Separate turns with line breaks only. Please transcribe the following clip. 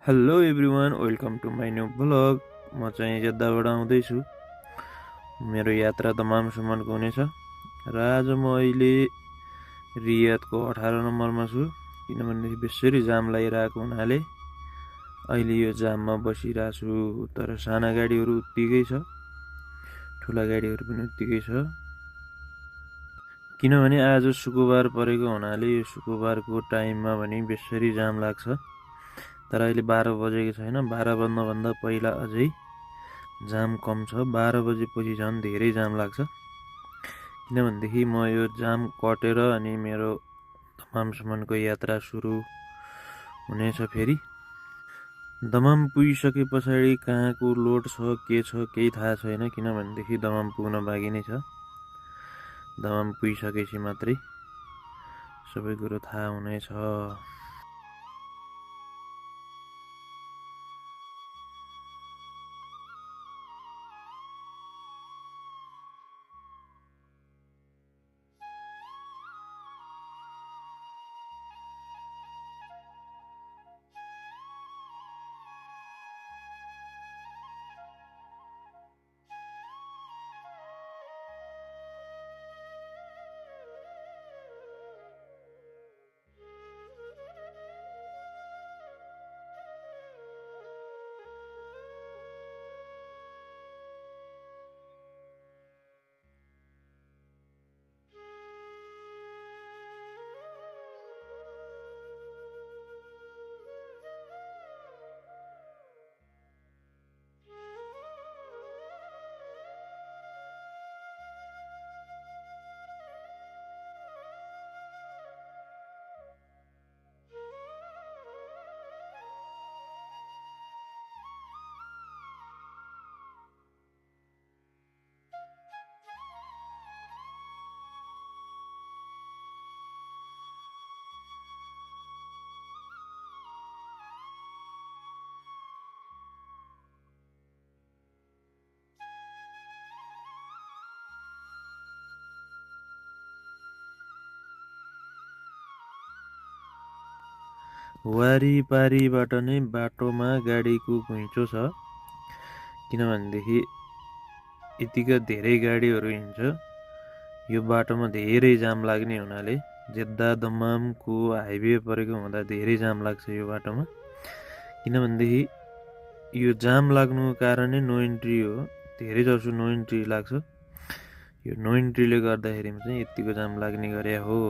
Hello everyone, welcome to my new blog. म चाहिँ जेद्दाबाट आउँदैछु। मेरो यात्रा दमामसम्मको हुनेछ र आज म अहिले रियादको 18 नम्बरमा छु। किनभनेदेखि बेसरी जाम लागिरहेको हुनाले अहिले यो जाममा बसिरहेको छु। तर साना गाडीहरू उत्तिकै छ, ठुला गाडीहरू पनि उत्तिकै छ। किनभने आज शुक्रबार परेको हुनाले यो शुक्रबारको टाइममा पनि बेसरी जाम लाग्छ। तर अहिले 12 बजेको छैन, 12 बज्नभन्दा पहिला अझै जाम कम छ। 12 बजेपछि झन् धेरै जाम लाग्छ। किनभनेदेखि म यो जाम कटेर अनि मेरो दमामसम्मको यात्रा सुरु हुनेछ। फेरि दमाम पुगिसके पछाडि कहाँको लोड छ के छ केही थाहा छैन, किनभनेदेखि दमाम पुग्न बाँकी नै छ। दमाम पुगिसकेपछि मात्रै सबै कुरो थाहा हुनेछ। वारिपारिबाट नै बाटोमा गाडीको घुइँचो छ। किनभनेदेखि यतिका धेरै गाडीहरू हिँड्छ। यो बाटोमा धेरै जाम लाग्ने हुनाले जेद्दा दमामको हाइवे परेको हुँदा धेरै जाम लाग्छ यो बाटोमा। किनभनेदेखि यो जाम लाग्नुको कारण नै नो इन्ट्री हो। धेरै जसो नो इन्ट्री लाग्छ। यो नो इन्ट्रीले गर्दाखेरि चाहिँ यतिको जाम लाग्ने गरे हो।